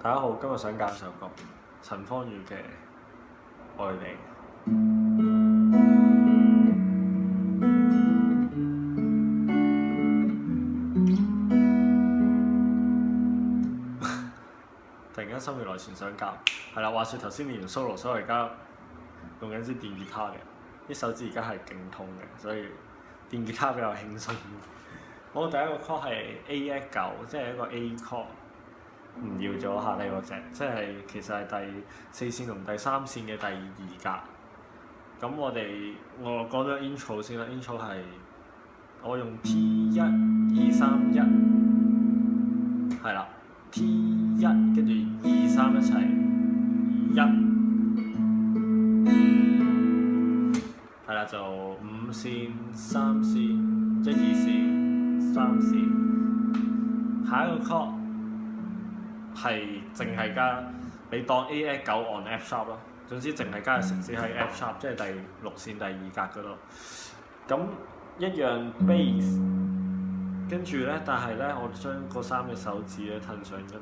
大家好，今日想教首歌，陳芳語嘅《愛你》。突然間心血來潮想教，係啦。話説頭先練完 solo，所以我而家用緊支電吉他嘅，啲手指而家係勁痛嘅，所以電吉他比較輕鬆。我第一個 chord 係 A9，即係一個 A chord。唔要咗下低嗰隻，即係其實係第四線同第三線嘅第二格。咁我講咗 intro 先啦 ，intro 係我用 T1 2 3 1，係啦 ，T1 跟住2 3一齊1，係啦就5線3線1 2線3線，下一個 chord。係淨係加你當 A9 on F sharp 咯，總之淨係加個食指喺 F sharp， 即係第六線第二格嗰度。咁一樣 bass， 跟住咧，但係咧，我將嗰三隻手指咧褪上一條，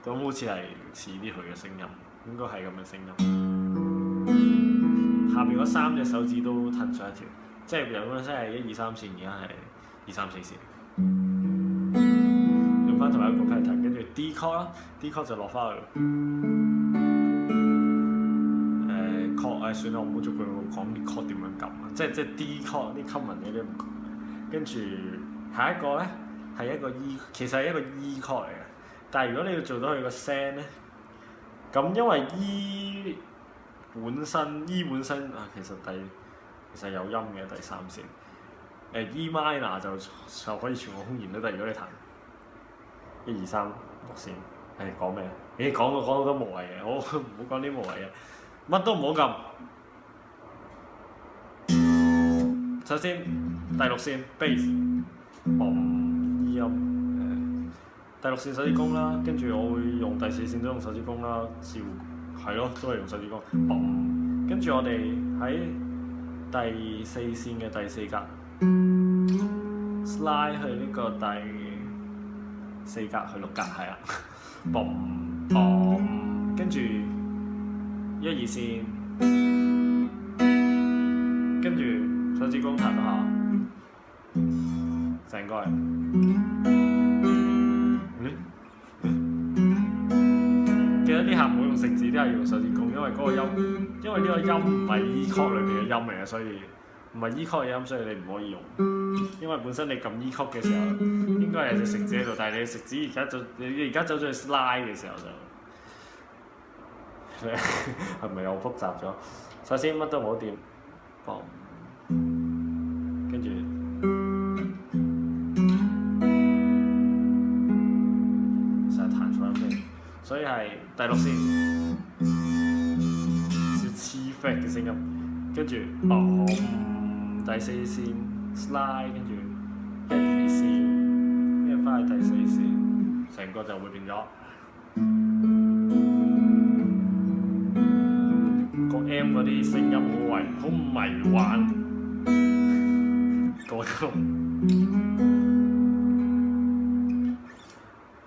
咁好似係似啲佢嘅聲音，應該係咁嘅聲音。下面嗰三隻手指都褪上一條，即係原本真係1 2 3線，而家係2 3 4線。用翻同一個 pattern， 跟住 D chord 啦 ，D chord 就落翻去。chord 算啦，我唔好逐句講啲 chord 點樣撳啊，即係 D chord 啲 common 嗰啲唔講。跟住下一個咧係一個 E， 其實係一個 E chord 嚟嘅。但係如果你要做到佢個聲咧，咁因為 E 本身啊，其實有音嘅第三線。E minor 就可以全個空弦都得，如果你彈。1 2 3 6線，講咩？講到都無謂嘅，我唔好講啲無謂嘅，乜都唔好撳。首先第六線 bass， E 音，第六線手指公啦，跟住我會用第四線都用手指公啦，係咯，都係用手指公，跟住我哋喺第四線嘅第四格 slide 去呢個第4格去6格，係啦，跟住1 2線，跟住手指公彈下，成個係，記得呢下唔好用食指，呢下要用手指公，因為呢個音唔係 E chord 裏邊嘅音嚟嘅，所以唔係 E chord 嘅音，所以你唔可以用。因為本身你撳 E chord 嘅時候，應該係隻食指喺度，但係你食指而家走咗去 slide 嘅時候就係咪又複雜咗？首先乜都唔好掂，跟住成日彈錯音嘅，所以係第六線是黐 fat 嘅聲音，跟住第四線 slide， 跟住1 2線，跟住翻去第四線，成個就會變咗個 M 嗰啲聲音好迷幻，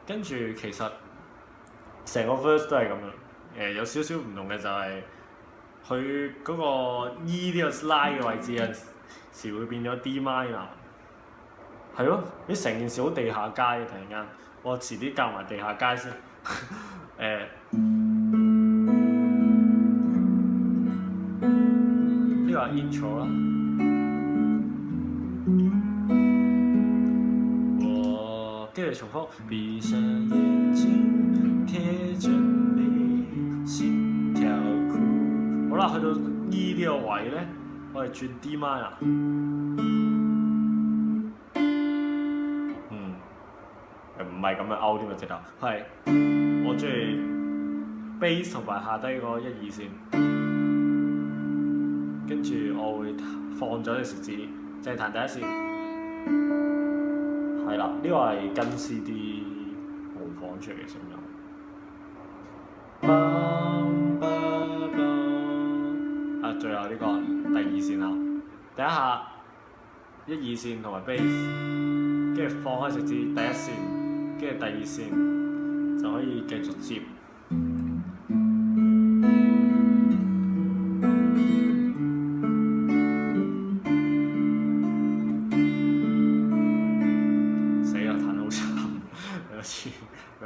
跟住其實成個 verse 都係咁樣，有少少唔同嘅就係佢嗰個 E 呢個 slide 嘅位置有陣時會變咗 D minor， 係咯，啲成件事好地下街嘅，突然間，我遲啲教埋地下街先。呢個係 intro 啦。跟住重複。閉上眼睛，貼着你，心跳酷。好啦，去到 E 呢個位咧，我哋轉 D minor。唔係咁樣勾添啊，直頭係我中意 bass 同埋下低嗰1 2線，跟住我會放咗隻食指，淨係彈第一線，係啦，呢個係跟 CD 模仿出嚟嘅聲音。最後呢個第二線啦，第一下1 2線同埋 bass，跟住放開食指第一線。跟住第二線，就可以繼續接。死啦！彈得好慘，有次眼瞓。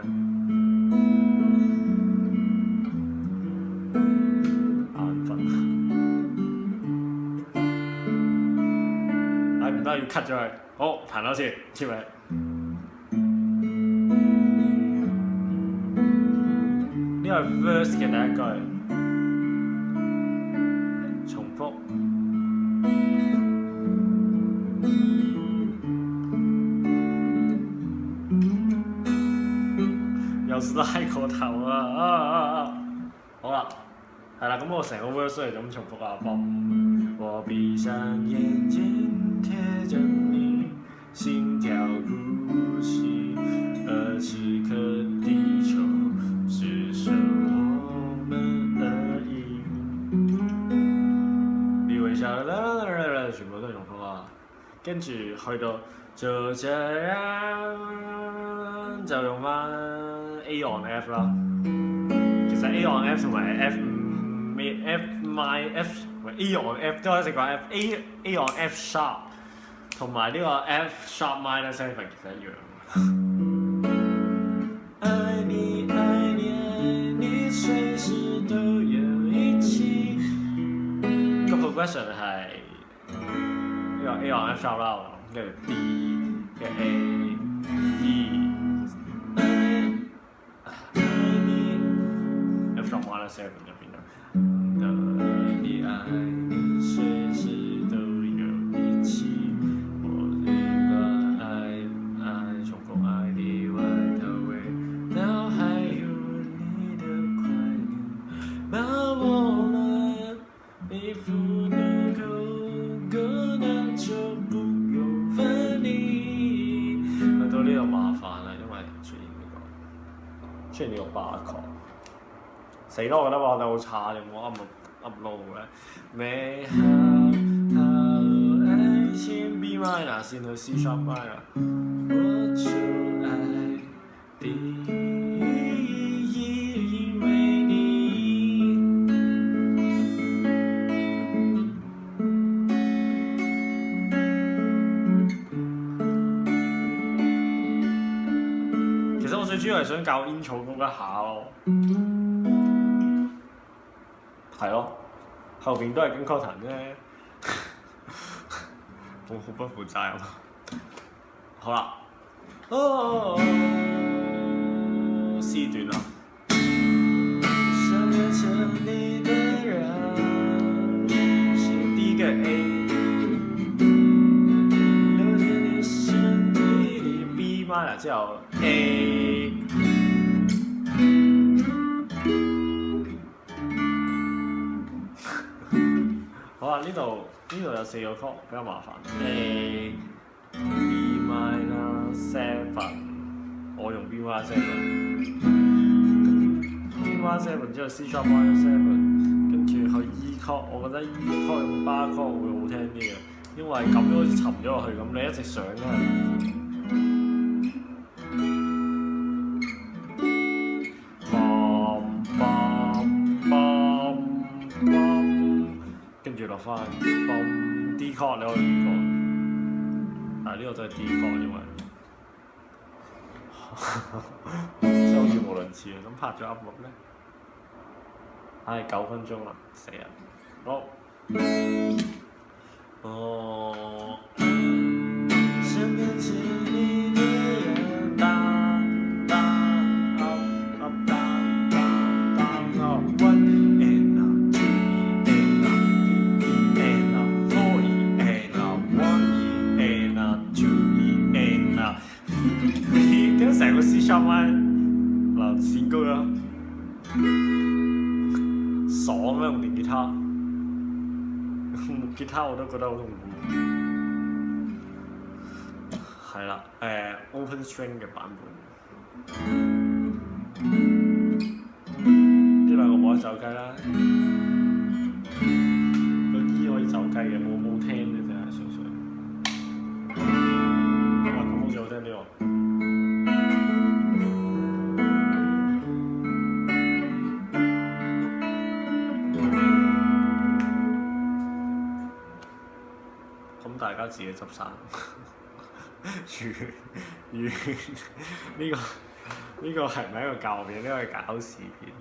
唔得，要 cut 咗佢。好，彈多次，接嚟。呢個係 verse 嘅第一句，重複。又拉個頭啊！好啦，係啦，咁我成個 verse 都係咁重複啊。我閉上眼睛，貼着你，心跳呼吸，而此刻地球只剩我們而已。你微笑啦，全部都係重複啊。跟住去到就這樣，就用翻 A on F 啦。其實 A on F 同埋 F A on F 都可以識講 A on F sharp 同埋呢個 F sharp minor 7其實一樣。愛你愛你愛你，隨時都有一起。個 progression 係呢個 A on F sharp 啦，跟住 D 嘅 A。7入邊啦，愛你愛你，隨時都有一起。我習慣愛重複愛你外套味道，還有你的快樂，把我們衣服能夠那就不用分離。去到呢度麻煩啦，因為出現呢個巴曲。死咯！我覺得我哋好差，你冇upload 嘅。美好愛情 B minor 先去 C sharp minor。我就愛第一，因為你。其實我最主要係想教煙草曲一下咯。係咯，後邊都係跟 cotton 啫，我好不負責任。好啦，C 段啦。第一個 A， 留在你身體裡 B minor 之後 A。好啊，呢度有4個曲比較麻煩。A B minor 7， 我用 B minor 7。B minor 7之後 C sharp minor 7，跟住去 E 曲，我覺得 E 曲用巴曲會好聽啲嘅，因為咁樣好似沉咗落去咁，你一直上咧。跟住落翻 D 曲，你可以講，但係呢個都係 D 曲，因為真係好似無倫次啊！咁拍咗 upload 咧，唉，9分鐘啦，死人！好，成個 C sharp 嗱閃高啦，爽啦用電吉他，木吉他我都覺得好痛苦。係啦，open string 嘅版本，呢兩個冇得走雞啦，個 E 可以走雞嘅，冇聽嘅啫，純粹。咁好似好聽啲喎。咁大家自己執生。完呢個係咪一個教片？呢個係搞事片。